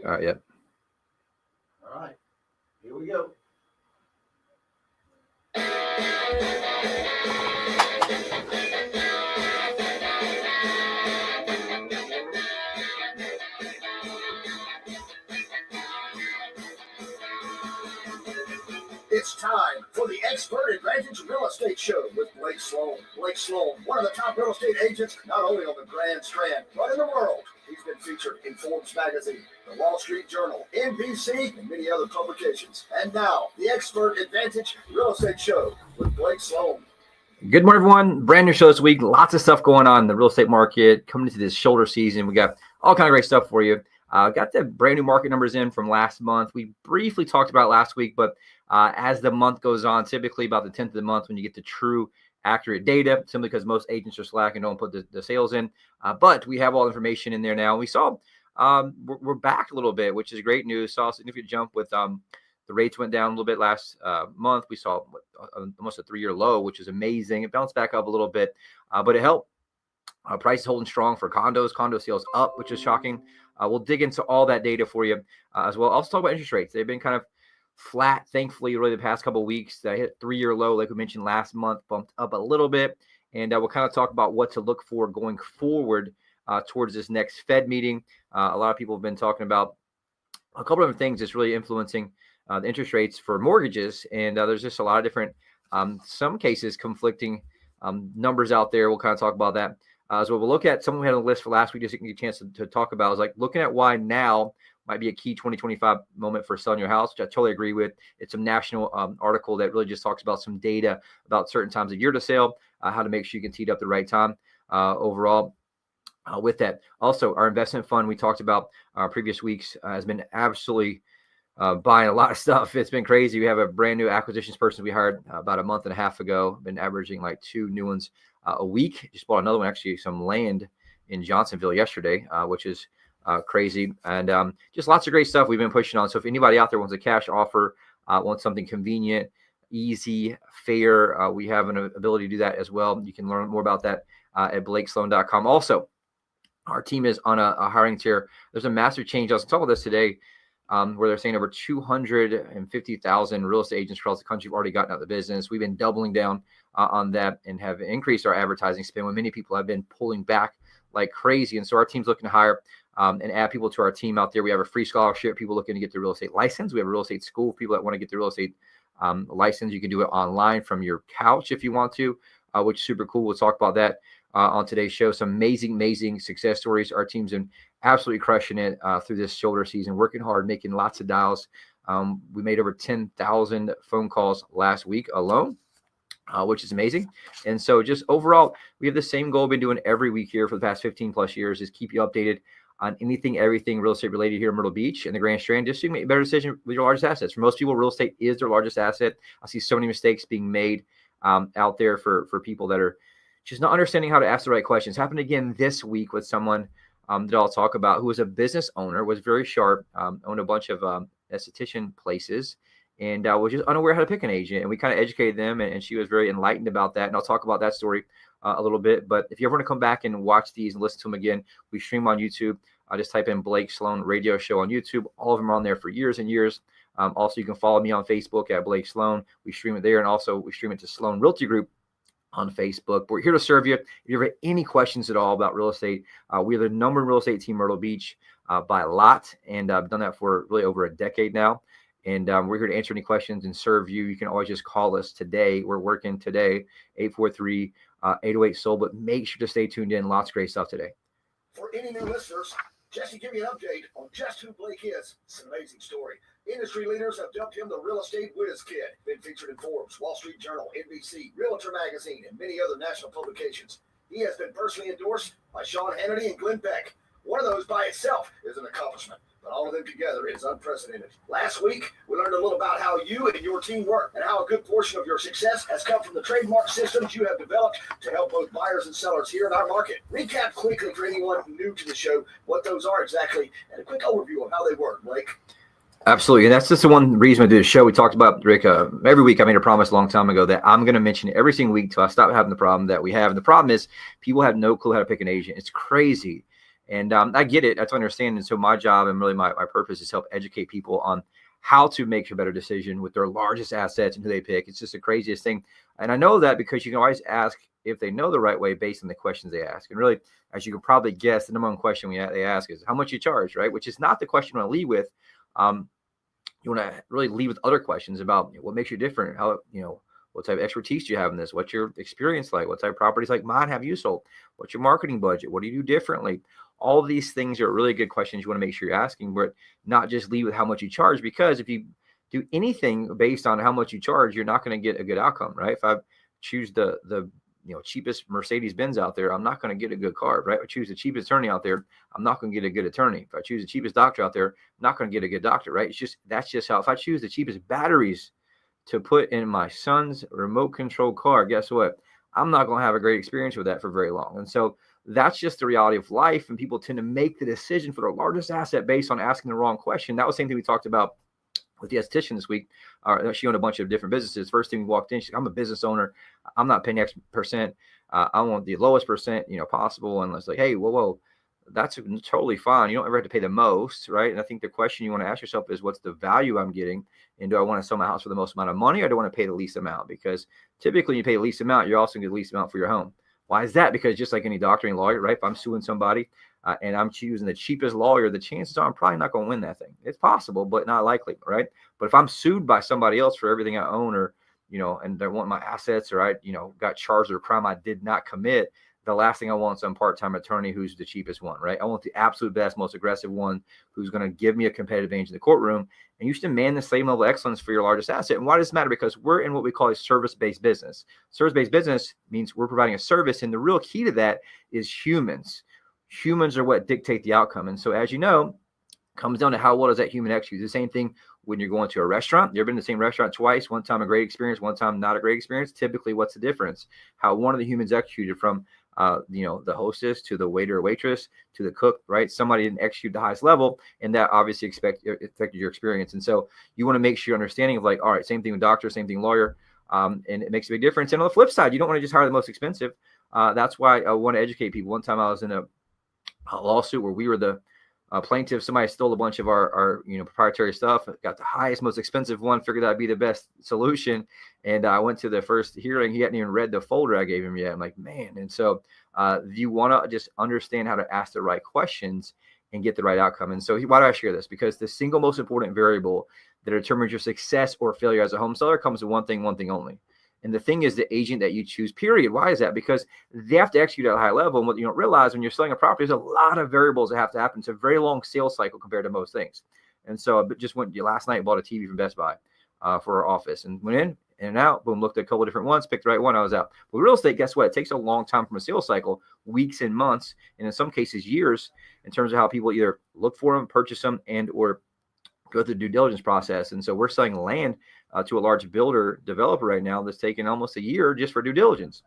Yep. All right. Here we go. It's time for the Expert Advantage Real Estate Show with Blake Sloan. Blake Sloan, one of the top real estate agents, not only on the Grand Strand, but in the world. He's been featured in Forbes magazine, the Wall Street Journal, NBC, and many other publications. And now, the Expert Advantage Real Estate Show with Blake Sloan. Good morning, everyone. Brand new show this week. Lots of stuff going on in the real estate market coming into this shoulder season. We got all kind of great stuff for you. Got the brand new market numbers in from last month. We briefly talked about it last week, but as the month goes on, typically about the 10th of the month when you get the true accurate data, simply because most agents are slack and don't put the sales in. But we have all the information in there now. We saw we're back a little bit, which is great news. Saw a significant jump with the rates went down a little bit last month. We saw almost a 3-year low, which is amazing. It bounced back up a little bit, but it helped. Price holding strong for condos. Condo sales up, which is shocking. We'll dig into all that data for you as well. I'll also talk about interest rates. They've been kind of flat, thankfully, really the past couple of weeks. They hit 3-year low, like we mentioned last month, bumped up a little bit. And we'll kind of talk about what to look for going forward towards this next Fed meeting. A lot of people have been talking about a couple of things that's really influencing the interest rates for mortgages. And there's just a lot of different, some cases, conflicting numbers out there. We'll kind of talk about that. So we'll look at something we had on the list for last week, just to get a chance to talk about, is like looking at why now might be a key 2025 moment for selling your house, which I totally agree with. It's a national article that really just talks about some data about certain times of year to sell, how to make sure you can tee it up the right time overall. With that, also our investment fund we talked about previous weeks has been absolutely buying a lot of stuff. It's been crazy. We have a brand new acquisitions person we hired about a month and a half ago. Been averaging like 2 new ones a week. Just bought another one, actually, some land in Johnsonville yesterday, which is crazy. And just lots of great stuff we've been pushing on. So if anybody out there wants a cash offer, wants something convenient, easy, fair, we have an ability to do that as well. You can learn more about that at blakesloan.com. Also, our team is on a hiring tier. There's a massive change. I was talking about this today, where they're saying over 250,000 real estate agents across the country have already gotten out of the business. We've been doubling down on that and have increased our advertising spend when many people have been pulling back like crazy. And so our team's looking to hire and add people to our team out there. We have a free scholarship, people looking to get their real estate license. We have a real estate school, people that want to get their real estate license. You can do it online from your couch if you want to, which is super cool. We'll talk about that on today's show. Some amazing success stories. Our team's been absolutely crushing it through this shoulder season, working hard, making lots of dials. We made over 10,000 phone calls last week alone, which is amazing. And so just overall, we have the same goal we've been doing every week here for the past 15 plus years, is keep you updated on anything, everything real estate related here in Myrtle Beach and the Grand Strand, just so you make a better decision with your largest assets. For most people, real estate is their largest asset. I see so many mistakes being made out there for people that are just not understanding how to ask the right questions. Happened again this week with someone that I'll talk about, who was a business owner, was very sharp, owned a bunch of esthetician places, and was just unaware how to pick an agent. And we kind of educated them, and she was very enlightened about that. And I'll talk about that story a little bit. But if you ever want to come back and watch these and listen to them again, we stream on YouTube. Just type in Blake Sloan Radio Show on YouTube. All of them are on there for years and years. Also, you can follow me on Facebook at Blake Sloan. We stream it there, and also we stream it to Sloan Realty Group on Facebook. But we're here to serve you. If you have any questions at all about real estate, we are the number one real estate team in Myrtle Beach by a lot, and I've done that for really over a decade now. And we're here to answer any questions and serve you. You can always just call us today. We're working today, 843-808-SOLD. But make sure to stay tuned in. Lots of great stuff today. For any new listeners, just to give you an update on just who Blake is, it's an amazing story. Industry leaders have dubbed him the real estate whiz kid. Been featured in Forbes, Wall Street Journal, NBC, Realtor Magazine, and many other national publications. He has been personally endorsed by Sean Hannity and Glenn Beck. One of those by itself is an accomplishment, but all of them together is unprecedented. Last week, we learned a little about how you and your team work and how a good portion of your success has come from the trademark systems you have developed to help both buyers and sellers here in our market. Recap quickly for anyone new to the show what those are exactly and a quick overview of how they work, Blake. Absolutely. And that's just the one reason I do the show. We talked about, Rick, every week I made a promise a long time ago that I'm going to mention it every single week till I stop having the problem that we have. And the problem is people have no clue how to pick an agent. It's crazy. And I get it. That's understanding. So my job and really my purpose is help educate people on how to make a better decision with their largest assets and who they pick. It's just the craziest thing. And I know that because you can always ask if they know the right way based on the questions they ask. And really, as you can probably guess, the number one question they ask is how much you charge, right? Which is not the question you want to lead with. You want to really lead with other questions about what makes you different, how, what type of expertise do you have in this? What's your experience like? What type of properties like mine have you sold? What's your marketing budget? What do you do differently? All of these things are really good questions you want to make sure you're asking, but not just lead with how much you charge, because if you do anything based on how much you charge, you're not going to get a good outcome, right? If I choose the cheapest Mercedes Benz out there, I'm not going to get a good car, right? If I choose the cheapest attorney out there, I'm not going to get a good attorney. If I choose the cheapest doctor out there, I'm not going to get a good doctor, right? That's just how. If I choose the cheapest batteries to put in my son's remote control car, guess what? I'm not going to have a great experience with that for very long. And so that's just the reality of life. And people tend to make the decision for their largest asset based on asking the wrong question. That was the same thing we talked about with the esthetician this week. She owned a bunch of different businesses. First thing we walked in, she's like, I'm a business owner. I'm not paying X percent. I want the lowest percent, possible. And it's like, hey, whoa, that's totally fine. You don't ever have to pay the most, right? And I think the question you want to ask yourself is, what's the value I'm getting? And do I want to sell my house for the most amount of money, or do I want to pay the least amount? Because typically you pay the least amount, you're also going to get the least amount for your home. Why is that? Because just like any doctor and lawyer, right? If I'm suing somebody and I'm choosing the cheapest lawyer, the chances are I'm probably not going to win that thing. It's possible, but not likely, right? But if I'm sued by somebody else for everything I own, or, and they want my assets, or I, got charged with a crime I did not commit, the last thing I want is some part-time attorney who's the cheapest one, right? I want the absolute best, most aggressive one who's going to give me a competitive advantage in the courtroom. And you should demand the same level of excellence for your largest asset. And why does this matter? Because we're in what we call a service-based business. Service-based business means we're providing a service. And the real key to that is humans. Humans are what dictate the outcome. And so, as you know, it comes down to how well does that human execute. The same thing when you're going to a restaurant. You ever been to the same restaurant twice? One time a great experience, one time not a great experience. Typically, what's the difference? How one of the humans executed, from the hostess to the waiter or waitress to the cook, right? Somebody didn't execute the highest level, and that obviously affected your experience. And so you want to make sure your understanding of, like, all right, same thing with doctor, same thing lawyer, and it makes a big difference. And on the flip side, you don't want to just hire the most expensive. That's why I want to educate people. One time I was in a lawsuit where we were the plaintiff. Somebody stole a bunch of our proprietary stuff, got the highest, most expensive one, figured that'd be the best solution. And I went to the first hearing. He hadn't even read the folder I gave him yet. I'm like, man. And so you want to just understand how to ask the right questions and get the right outcome. And so why do I share this? Because the single most important variable that determines your success or failure as a home seller comes to one thing only. And the thing is the agent that you choose, period. Why is that? Because they have to execute at a high level. And what you don't realize when you're selling a property, there's a lot of variables that have to happen. It's a very long sales cycle compared to most things. And so I just went last night, bought a TV from Best Buy for our office, and went in and out, boom, looked at a couple of different ones, picked the right one, I was out. But real estate, guess what? It takes a long time from a sales cycle, weeks and months, and in some cases years, in terms of how people either look for them, purchase them, and or go through the due diligence process. And so we're selling land to a large builder developer right now that's taken almost a year just for due diligence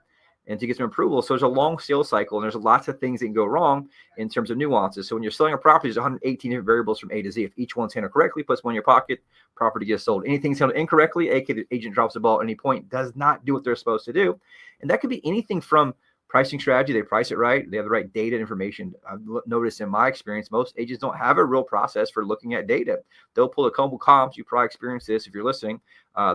and to get some approval. So there's a long sales cycle, and there's lots of things that can go wrong in terms of nuances. So when you're selling a property, there's 118 different variables from A to Z. If each one's handled correctly, puts one in your pocket, property gets sold. Anything's handled incorrectly, aka the agent drops the ball at any point, does not do what they're supposed to do. And that could be anything from pricing strategy. They price it right. They have the right data and information. I've noticed in my experience, most agents don't have a real process for looking at data. They'll pull a couple comps. You probably experienced this if you're listening.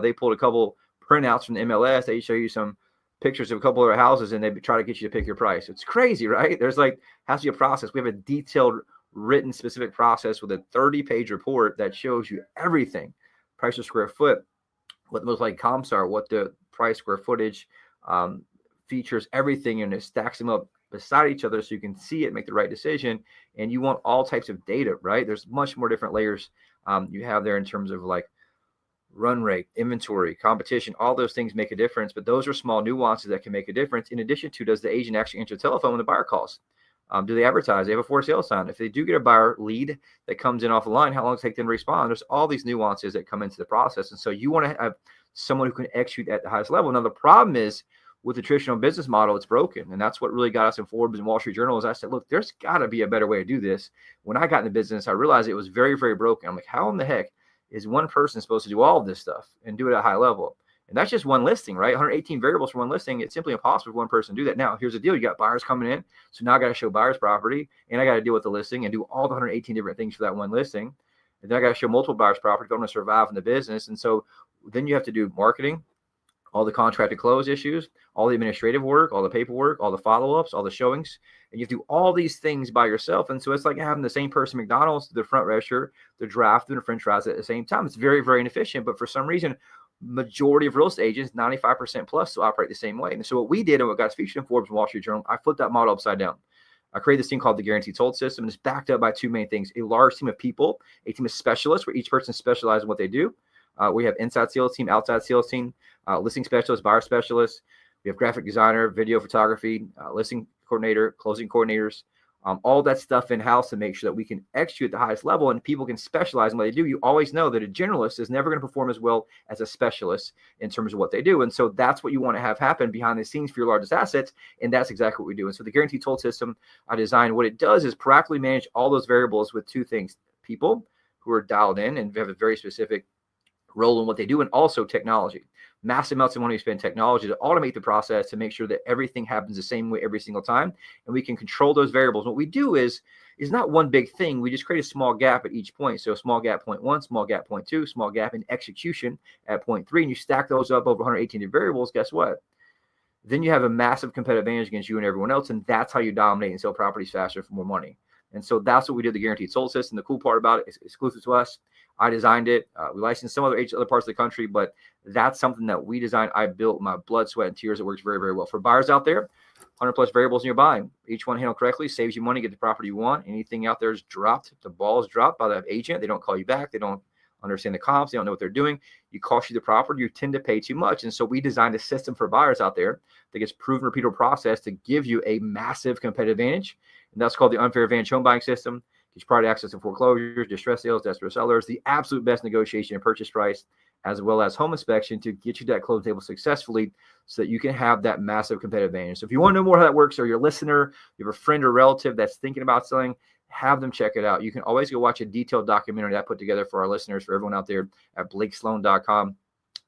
They pulled a couple printouts from the MLS. They show you some pictures of a couple of their houses, and they try to get you to pick your price. It's crazy, right? There's has to be a process. We have a detailed, written, specific process with a 30-page report that shows you everything: price per square foot, what the most likely comps are, what the price square footage, features, everything, and it stacks them up beside each other so you can see it, make the right decision. And you want all types of data, right? There's much more different layers you have there in terms of run rate, inventory, competition. All those things make a difference, but those are small nuances that can make a difference. In addition to, does the agent actually answer the telephone when the buyer calls? Do they advertise? They have a for sale sign. If they do get a buyer lead that comes in off the line, how long does it take them to respond? There's all these nuances that come into the process. And so you want to have someone who can execute at the highest level. Now, the problem is, with the traditional business model, it's broken. And that's what really got us in Forbes and Wall Street Journal. Is I said, look, there's got to be a better way to do this. When I got in the business, I realized it was very, very broken. I'm like, how in the heck is one person supposed to do all of this stuff and do it at a high level? And that's just one listing, right? 118 variables for one listing. It's simply impossible for one person to do that. Now, here's the deal. You got buyers coming in. So now I got to show buyers property, and I got to deal with the listing and do all the 118 different things for that one listing. And then I got to show multiple buyers property if I want to survive in the business. And so then you have to do marketing, all the contract to close issues, all the administrative work, all the paperwork, all the follow-ups, all the showings. And you have to do all these things by yourself. And so it's like having the same person, McDonald's, the front register, the draft, and the French fries at the same time. It's very, very inefficient. But for some reason, majority of real estate agents, 95% plus, still operate the same way. And so what we did and what got us featured in Forbes and Wall Street Journal, I flipped that model upside down. I created this thing called the Guaranteed Sold System, and it's backed up by two main things: a large team of people, a team of specialists where each person specializes in what they do. We have inside sales team, outside sales team, listing specialists, buyer specialists. We have graphic designer, video photography, listing coordinator, closing coordinators, all that stuff in-house to make sure that we can execute at the highest level and people can specialize in what they do. You always know that a generalist is never going to perform as well as a specialist in terms of what they do. And so that's what you want to have happen behind the scenes for your largest assets. And that's exactly what we do. And so the Guaranteed Sold System I designed, what it does is proactively manage all those variables with two things: people who are dialed in and have a very specific role in what they do, and also technology. Massive amounts of money spent in technology to automate the process to make sure that everything happens the same way every single time, and we can control those variables. What we do is not one big thing. We just create a small gap at each point. So small gap point 1, small gap point 2, small gap in execution at point 3, and you stack those up over 118 variables. Guess what? Then you have a massive competitive advantage against you and everyone else, and that's how you dominate and sell properties faster for more money. And so that's what we did, the Guaranteed Sold System. The cool part about it is exclusive to us. I designed it. We licensed some other parts of the country, but that's something that we designed. I built my blood, sweat, and tears. It works very, very well. For buyers out there, 100 plus variables in your buying. Each one handled correctly saves you money, get the property you want. Anything out there is dropped. The ball is dropped by the agent. They don't call you back. They don't understand the comps. They don't know what they're doing. You cost you the property. You tend to pay too much. And so we designed a system for buyers out there that gets proven, repeatable process to give you a massive competitive advantage. And that's called the Unfair Advantage Home Buying System. Gives priority access to foreclosures, distress sales, desperate sellers, the absolute best negotiation and purchase price, as well as home inspection to get you to that closing table successfully so that you can have that massive competitive advantage. So if you want to know more how that works, or you're a listener, you have a friend or relative that's thinking about selling, have them check it out. You can always go watch a detailed documentary that I put together for our listeners, for everyone out there, at blakesloan.com.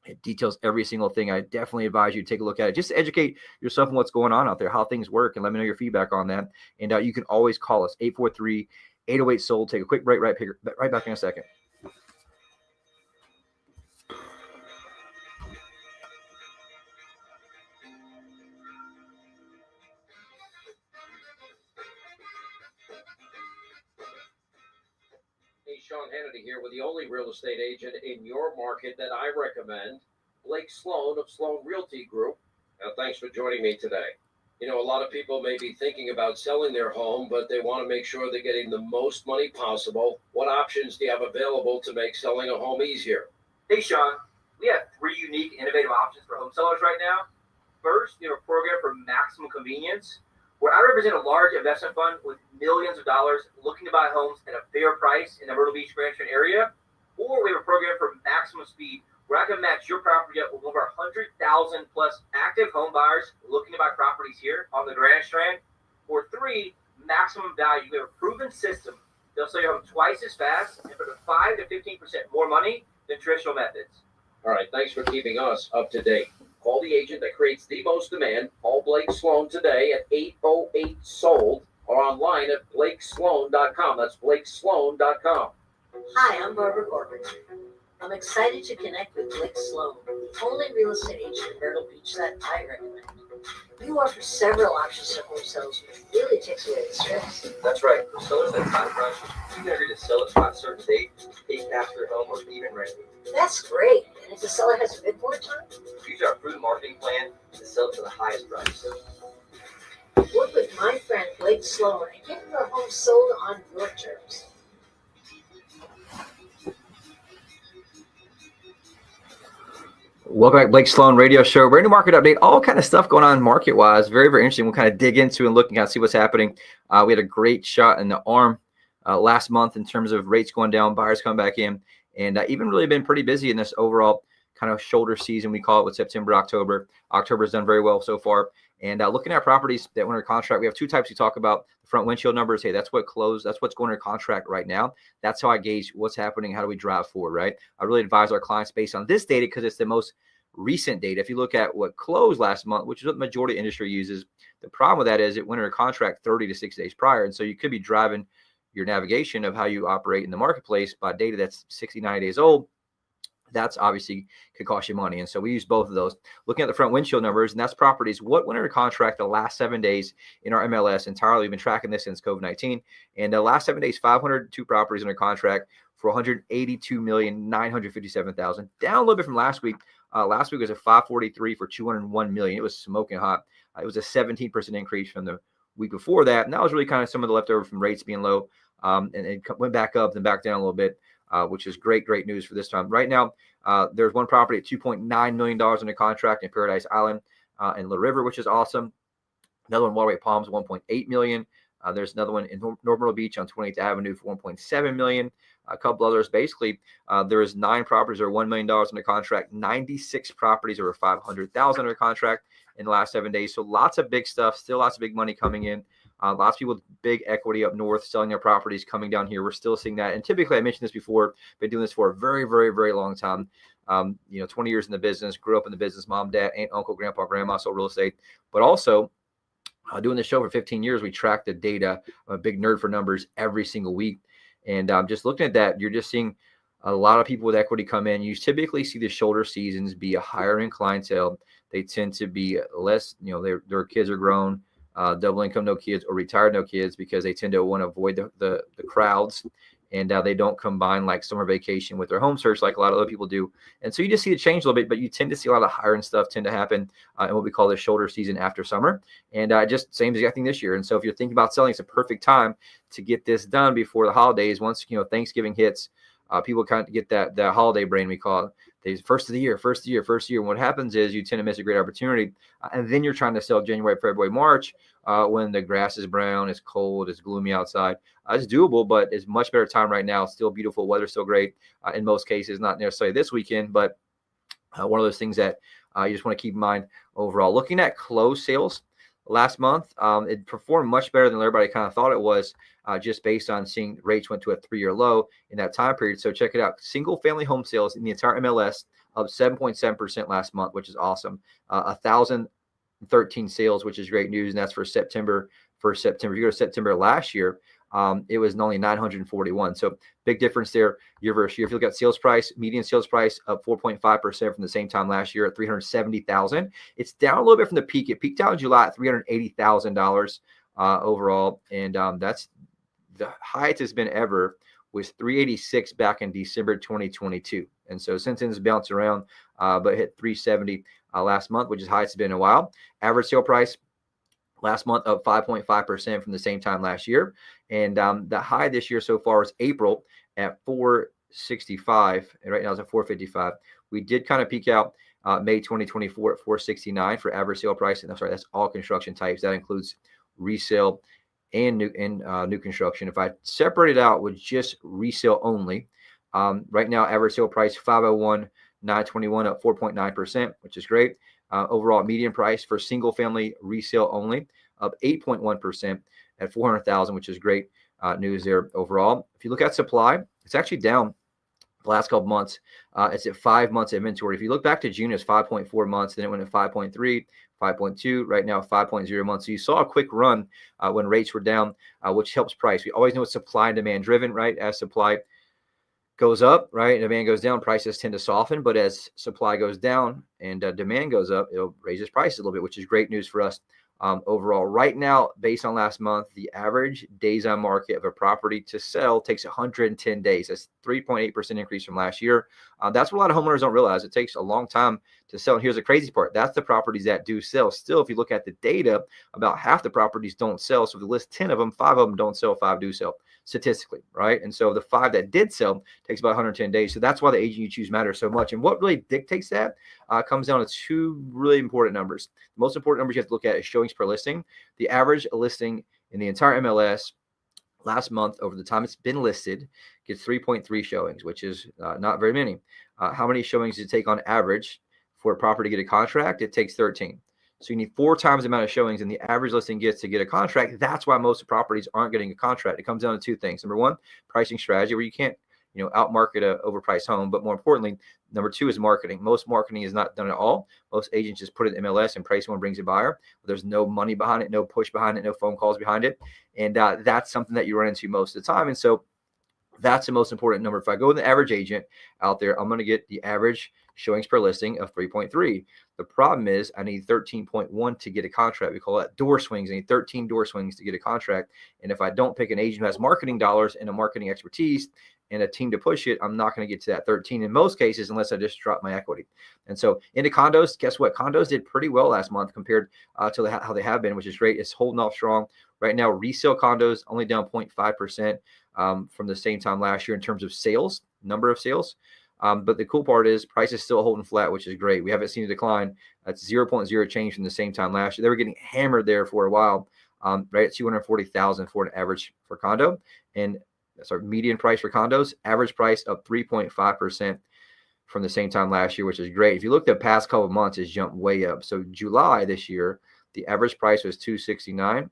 It details every single thing. I definitely advise you to take a look at it. Just to educate yourself on what's going on out there, how things work, and let me know your feedback on that. And you can always call us, 843-808-SOLD. Take a quick break, right back in a second. Hey, Sean Hannity here with the only real estate agent in your market that I recommend, Blake Sloan of Sloan Realty Group. Thanks for joining me today. You know, a lot of people may be thinking about selling their home, but they want to make sure they're getting the most money possible. What options do you have available to make selling a home easier? Hey, Sean, we have 3 unique, innovative options for home sellers right now. First, we have a program for maximum convenience, where I represent a large investment fund with millions of dollars looking to buy homes at a fair price in the Myrtle Beach, Grand Trenton area. Or we have a program for maximum speed, where I can match your property up with over 100,000 plus active home buyers looking to buy properties here on the Grand Strand. Or 3, maximum value. We have a proven system. They'll sell your home twice as fast and for the 5 to 15% more money than traditional methods. All right, thanks for keeping us up to date. Call the agent that creates the most demand. Call Blake Sloan today at 808-SOLD or online at blakesloan.com. That's blakesloan.com. Hi, I'm Barbara Corbin. I'm excited to connect with Blake Sloan, the only real estate agent in Myrtle Beach that I recommend. You offer several options to home sellers, which really takes away the stress. That's right. For sellers that time rush, you can agree to sell it by a certain date, pay cash for your home, or even rent it. That's great. And if the seller has a bit more time? Use our proven marketing plan to sell it to the highest price. Work with my friend Blake Sloan and get your home sold on your terms. Welcome back, Blake Sloan Radio Show. Brand new market update, all kind of stuff going on market-wise. Very, very interesting. We'll kind of dig into and look and kind of see what's happening. We had a great shot in the arm last month in terms of rates going down, buyers coming back in, and even really been pretty busy in this overall kind of shoulder season, we call it, with September, October. October's done very well so far. And looking at properties that went under contract, we have 2 types we talk about. The front windshield numbers, hey, that's what closed. That's what's going under contract right now. That's how I gauge what's happening. How do we drive forward, right? I really advise our clients based on this data because it's the most recent data. If you look at what closed last month, which is what the majority of industry uses, the problem with that is it went under contract 30 to 60 days prior. And so you could be driving your navigation of how you operate in the marketplace by data that's 60, 90 days old. That's obviously could cost you money. And so we use both of those. Looking at the front windshield numbers, and that's properties, what went under contract the last 7 days in our MLS entirely. We've been tracking this since COVID-19. And the last 7 days, 502 properties under contract for $182,957,000, down a little bit from last week. Last week was a 543 for $201 million. It was smoking hot. It was a 17% increase from the week before that. And that was really kind of some of the leftover from rates being low. And it went back up, then back down a little bit. Which is great news for this time. Right now, there's one property at $2.9 million under contract in Paradise Island and Little River, which is awesome. Another one, Waterway Palms, $1.8 million. There's another one in North Myrtle Beach on 28th Avenue for $1.7 million. A couple others. Basically, there is 9 properties that are $1 million under contract. 96 properties over $500,000 under contract in the last 7 days. So lots of big stuff. Still lots of big money coming in. Lots of people with big equity up north selling their properties, coming down here. We're still seeing that. And typically, I mentioned this before, been doing this for a very, very, very long time. 20 years in the business, grew up in the business, mom, dad, aunt, uncle, grandpa, grandma, sold real estate. But also doing this show for 15 years, we track the data. I'm a big nerd for numbers every single week. And just looking at that, you're just seeing a lot of people with equity come in. You typically see the shoulder seasons be a higher end clientele. They tend to be less, their kids are grown. Double income, no kids, or retired, no kids, because they tend to want to avoid the crowds, and they don't combine like summer vacation with their home search like a lot of other people do. And so you just see it change a little bit, but you tend to see a lot of higher end stuff tend to happen in what we call the shoulder season after summer. And just same exact thing this year. And so if you're thinking about selling, it's a perfect time to get this done before the holidays. Once Thanksgiving hits, people kind of get that holiday brain, we call it. First of the year. And what happens is you tend to miss a great opportunity. And then you're trying to sell January, February, March when the grass is brown, it's cold, it's gloomy outside. It's doable, but it's much better time right now. It's still beautiful. Weather's still great in most cases, not necessarily this weekend, but one of those things that you just want to keep in mind overall. Looking at closed sales last month, it performed much better than everybody kind of thought it was, just based on seeing rates went to a 3-year low in that time period. So check it out. Single family home sales in the entire MLS up 7.7% last month, which is awesome. 1,013 sales, which is great news. And that's for September. If you go to September last year, it was only 941. So big difference there year versus year. If you look at sales price, median sales price up 4.5% from the same time last year at $370,000. It's down a little bit from the peak. It peaked out in July at $380,000 overall. And that's the highest it's been ever, was $386 back in December 2022. And so since then it's bounced around, but hit $370 last month, which is highest it's been in a while. Average sale price last month up 5.5% from the same time last year. And the high this year so far is April at $465. And right now it's at $455. We did kind of peak out May 2024 at $469 for average sale price. And I'm sorry, that's all construction types. That includes resale and new construction. If I separate it out with just resale only, right now average sale price $501,921 up 4.9%, which is great. Overall median price for single family resale only up 8.1% at $400,000, which is great news there overall. If you look at supply, it's actually down the last couple months. It's at 5 months inventory. If you look back to June, it's 5.4 months. Then it went to 5.3, 5.2, right now 5.0 months. So you saw a quick run when rates were down, which helps price. We always know it's supply and demand driven, right? As supply goes up, right, and demand goes down, prices tend to soften. But as supply goes down and demand goes up, it'll raise its price a little bit, which is great news for us overall. Right now, based on last month, the average days on market of a property to sell takes 110 days. That's 3.8% increase from last year. That's what a lot of homeowners don't realize. It takes a long time to sell. And here's the crazy part. That's the properties that do sell. Still, if you look at the data, about half the properties don't sell. So if you list 10 of them, 5 of them don't sell, 5 do sell. Statistically, right? And so the 5 that did sell takes about 110 days. So that's why the agent you choose matters so much. And what really dictates that comes down to 2 really important numbers. The most important numbers you have to look at is showings per listing. The average listing in the entire MLS last month, over the time it's been listed, gets 3.3 showings, which is not very many. How many showings does it take on average for a property to get a contract? It takes 13. So you need 4 times the amount of showings than the average listing gets to get a contract. That's why most properties aren't getting a contract. It comes down to 2 things. Number one, pricing strategy, where you can't, outmarket a overpriced home. But more importantly, number two is marketing. Most marketing is not done at all. Most agents just put it in MLS and price one brings a buyer. There's no money behind it, no push behind it, no phone calls behind it. And that's something that you run into most of the time. And so that's the most important number. If I go with the average agent out there, I'm going to get the average showings per listing of 3.3. The problem is I need 13.1 to get a contract. We call that door swings. I need 13 door swings to get a contract. And if I don't pick an agent who has marketing dollars and a marketing expertise and a team to push it, I'm not going to get to that 13 in most cases unless I just drop my equity. And so into condos, guess what? Condos did pretty well last month compared to how they have been, which is great. It's holding off strong. Right now, resale condos only down 0.5%. From the same time last year in terms of sales, number of sales. But the cool part is price is still holding flat, which is great. We haven't seen a decline. That's 0.0 change from the same time last year. They were getting hammered there for a while, right at 240,000 for an average for condo. And that's our median price for condos, average price up 3.5% from the same time last year, which is great. If you look at the past couple of months, it's jumped way up. So July this year, the average price was 269.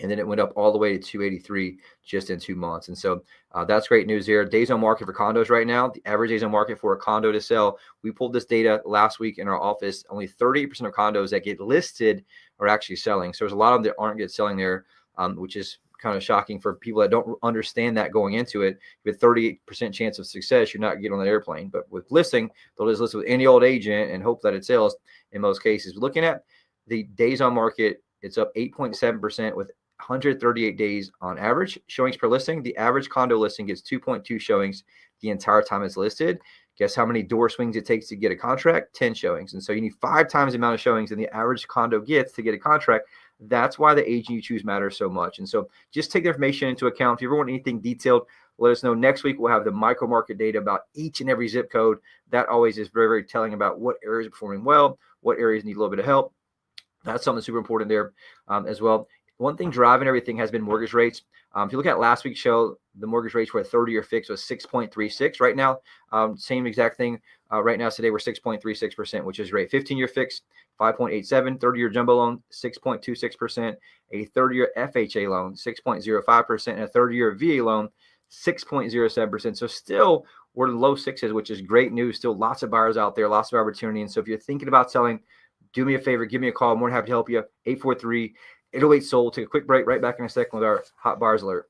And then it went up all the way to 283 just in 2 months. And so that's great news here. Days on market for condos right now, the average days on market for a condo to sell. We pulled this data last week in our office. Only 38% of condos that get listed are actually selling. So there's a lot of them that aren't get selling there, which is kind of shocking for people that don't understand that going into it. With 38% chance of success, you're not getting on that airplane. But with listing, they'll just list with any old agent and hope that it sells in most cases. Looking at the days on market, it's up 8.7% with 138 days on average showings per listing. The average condo listing gets 2.2 showings the entire time it's listed. Guess how many door swings it takes to get a contract? 10 showings. And so you need 5 times the amount of showings than the average condo gets to get a contract. That's why the agent you choose matters so much. And so just take the information into account. If you ever want anything detailed, let us know. Next week, we'll have the micro market data about each and every zip code. That always is very, very telling about what areas are performing well, what areas need a little bit of help. That's something super important there as well. One thing driving everything has been mortgage rates. If you look at last week's show, the mortgage rates were 30-year fixed was 6.36. Right now, same exact thing. Right now, today we're 6.36%, which is great. 15-year fixed, 5.87. 30-year jumbo loan, 6.26%. A 30-year FHA loan, 6.05%. And a 30-year VA loan, 6.07%. So still, we're in low sixes, which is great news. Still lots of buyers out there, lots of opportunity. And so if you're thinking about selling, do me a favor, give me a call. I'm more than happy to help you. 843-808 sold. Take a quick break. Right back in a second with our hot buyers alert.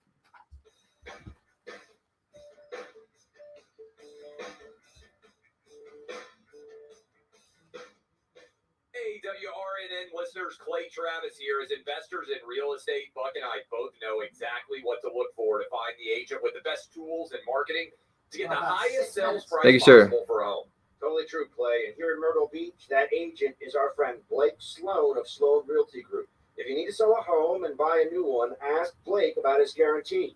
Hey, WRNN listeners, Clay Travis here. As investors in real estate, Buck and I both know exactly what to look for to find the agent with the best tools and marketing to get the highest sales price Thank you, sir. possible for a home. Totally true, Clay. And here in Myrtle Beach, that agent is our friend Blake Sloan of Sloan Realty Group. If you need to sell a home and buy a new one, ask Blake about his guarantee.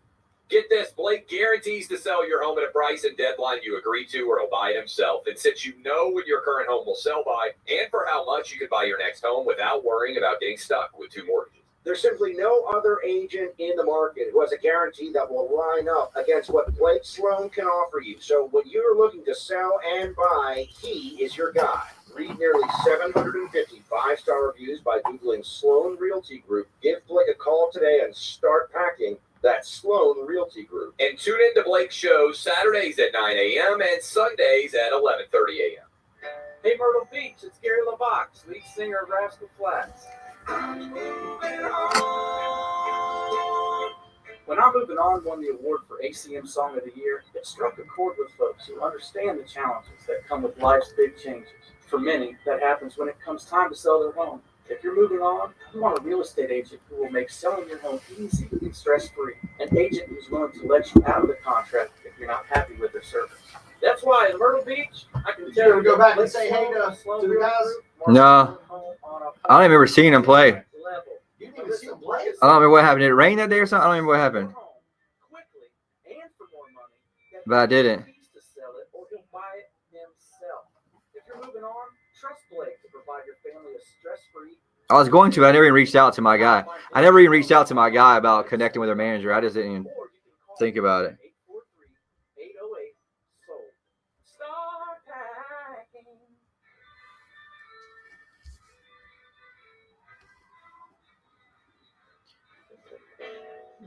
Get this, Blake guarantees to sell your home at a price and deadline you agree to, or he'll buy it himself. And since you know what your current home will sell by and for how much, you can buy your next home without worrying about getting stuck with 2 mortgages. There's simply no other agent in the market who has a guarantee that will line up against what Blake Sloan can offer you. So when you're looking to sell and buy, he is your guy. Read nearly 750 5-star reviews by Googling Sloan Realty Group. Give Blake a call today and start packing. That's Sloan Realty Group. And tune in to Blake's shows Saturdays at 9 a.m. and Sundays at 11:30 a.m. Hey Myrtle Beach, it's Gary LaVox, lead singer of Rascal Flatts. When Our Moving On won the award for ACM Song of the Year, it struck a chord with folks who understand the challenges that come with life's big changes. For many, that happens when it comes time to sell their home. If you're moving on, you want a real estate agent who will make selling your home easy and stress-free. An agent who's willing to let you out of the contract if you're not happy with their service. That's why in Myrtle Beach, I can tell you go back and say hey to the guys? No. I don't remember seeing him play. You didn't even see him play? I don't remember what happened. Did it rain that day or something? I don't remember what happened. But I didn't. I was going to. I never even reached out to my guy. I never even reached out to my guy about connecting with their manager. I just didn't even think about it.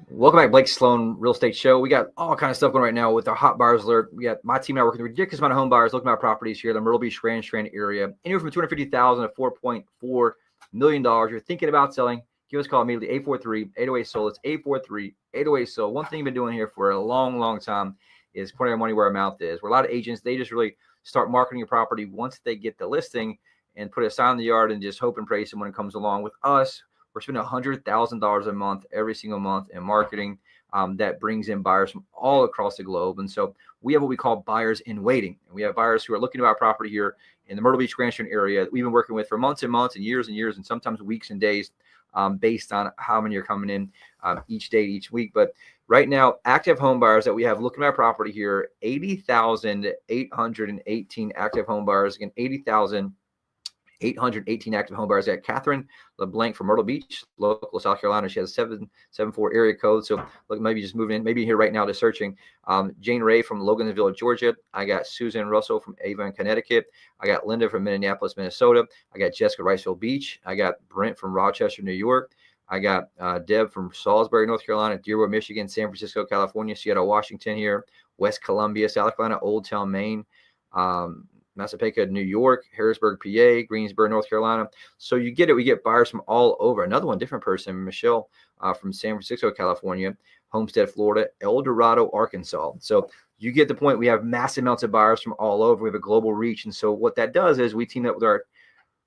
Welcome back, Blake Sloan Real Estate Show. We got all kind of stuff going right now with our hot buyers alert. We got my team and I working with a ridiculous amount of home buyers looking at properties here in the Myrtle Beach, Grand Strand area, anywhere from $250,000 to $4.4 million. You're thinking about selling, give us a call immediately, 843-808-SOLD. It's 843-808-SOLD. One thing you've been doing here for a long, long time is putting our money where our mouth is. We're a lot of agents, they just really start marketing your property once they get the listing and put a sign in the yard and just hope and pray someone comes along. With us, we're spending $100,000 a month every single month in marketing that brings in buyers from all across the globe. And so we have what we call buyers in waiting. And we have buyers who are looking to buy property here in the Myrtle Beach, Grand Strand area that we've been working with for months and months and years and sometimes weeks and days based on how many are coming in each day, each week. But right now, active home buyers that we have looking at our property here, 80,818 active home buyers. Again, 80,818 active home buyers. Got Catherine LeBlanc from Myrtle Beach, local South Carolina. She has a 774 area code. So look, maybe just moving in, maybe here right now, just searching. Jane Ray from Loganville, Georgia. I got Susan Russell from Avon, Connecticut. I got Linda from Minneapolis, Minnesota. I got Jessica Riceville Beach. I got Brent from Rochester, New York. I got Deb from Salisbury, North Carolina, Dearborn, Michigan, San Francisco, California, Seattle, Washington here, West Columbia, South Carolina, Old Town, Maine, Massapequa, New York, Harrisburg, PA, Greensboro, North Carolina. So you get it. We get buyers from all over. Another one, different person, Michelle from San Francisco, California, Homestead, Florida, El Dorado, Arkansas. So you get the point. We have massive amounts of buyers from all over. We have a global reach. And so what that does is we team up with our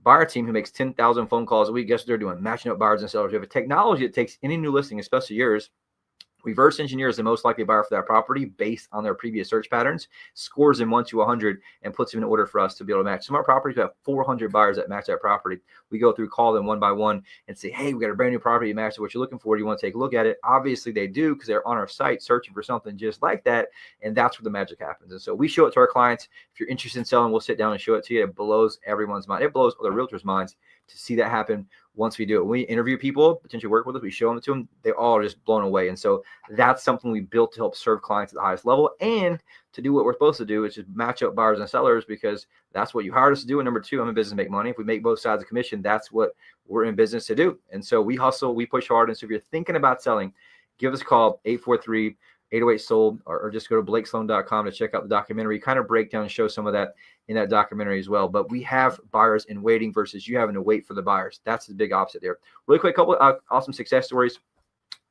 buyer team who makes 10,000 phone calls a week. Guess what they're doing? Matching up buyers and sellers. We have a technology that takes any new listing, especially yours, reverse engineers the most likely buyer for that property based on their previous search patterns, scores them 1 to 100, and puts them in order for us to be able to match. Some of our properties have 400 buyers that match that property. We go through, call them one by one, and say, hey, we got a brand new property, match what you're looking for. Do you want to take a look at it? Obviously, they do because they're on our site searching for something just like that, and that's where the magic happens. And so we show it to our clients. If you're interested in selling, we'll sit down and show it to you. It blows everyone's mind. It blows other realtors' minds to see that happen. Once we do it, when we interview people, potentially work with us, we show them to them, they all are just blown away. And so that's something we built to help serve clients at the highest level and to do what we're supposed to do, which is match up buyers and sellers, because that's what you hired us to do. And number two, I'm in business to make money. If we make both sides of commission, that's what we're in business to do. And so we hustle, we push hard. And so if you're thinking about selling, give us a call, 843-808-SOLD, or just go to blakesloan.com to check out the documentary, kind of break down and show some of that in that documentary as well. But we have buyers in waiting versus you having to wait for the buyers. That's the big opposite there. Really quick, couple of awesome success stories.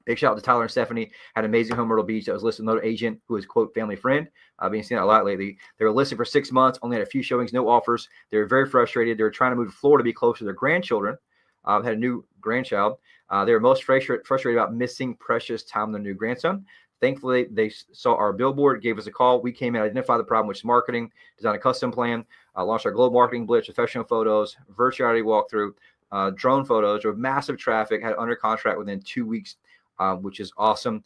Big shout out to Tyler and Stephanie. Had an amazing home, Myrtle Beach, that was listed with another agent who is, quote, family friend. Being seen that a lot lately. They were listed for 6 months, only had a few showings, no offers. They were very frustrated. They were trying to move to Florida to be closer to their grandchildren. Had a new grandchild. They were most frustrated about missing precious time with their new grandson. Thankfully, they saw our billboard, gave us a call. We came in, identified the problem, which is marketing, designed a custom plan, launched our global marketing blitz, professional photos, virtual reality walkthrough, drone photos, with massive traffic, had under contract within 2 weeks, which is awesome.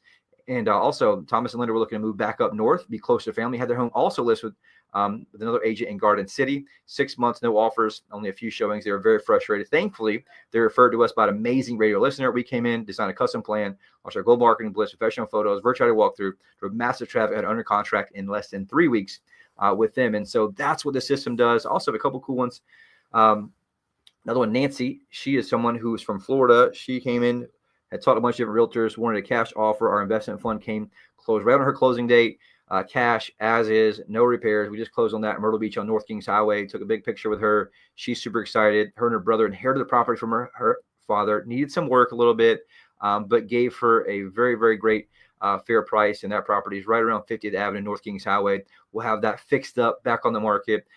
And also, Thomas and Linda were looking to move back up north, be closer to family, had their home also listed with another agent in Garden City. 6 months, no offers, only a few showings. They were very frustrated. Thankfully, they referred to us by an amazing radio listener. We came in, designed a custom plan, launched our global marketing blitz, professional photos, virtual walkthrough, drove massive traffic, had under contract in less than 3 weeks with them. And so that's what the system does. Also, a couple cool ones. Another one, Nancy. She is someone who is from Florida. She came in, had taught a bunch of different realtors, wanted a cash offer. Our investment fund closed right on her closing date. Cash as is, no repairs. We just closed on that in Myrtle Beach on North Kings Highway. Took a big picture with her. She's super excited. Her and her brother inherited the property from her father. Needed some work a little bit, but gave her a very, very great fair price. And that property is right around 50th Avenue, North Kings Highway. We'll have that fixed up back on the market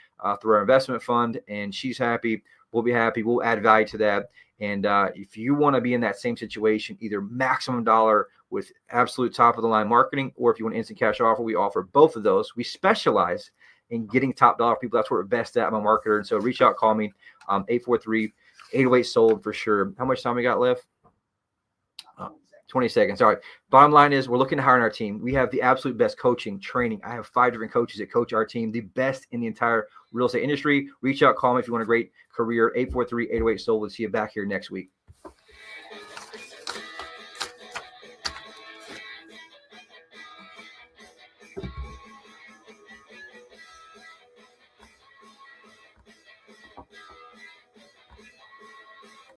through our investment fund. And she's happy. We'll be happy. We'll add value to that. And if you want to be in that same situation, either maximum dollar with absolute top of the line marketing, or if you want instant cash offer, we offer both of those. We specialize in getting top dollar people. That's what we're best at. I'm a marketer. And so reach out, call me, 843-808-SOLD for sure. How much time we got left? 20 seconds. All right. Bottom line is we're looking to hire on our team. We have the absolute best coaching, training. I have 5 different coaches that coach our team, the best in the entire real estate industry. Reach out, call me if you want a great career, 843-808-SOLD. We'll see you back here next week.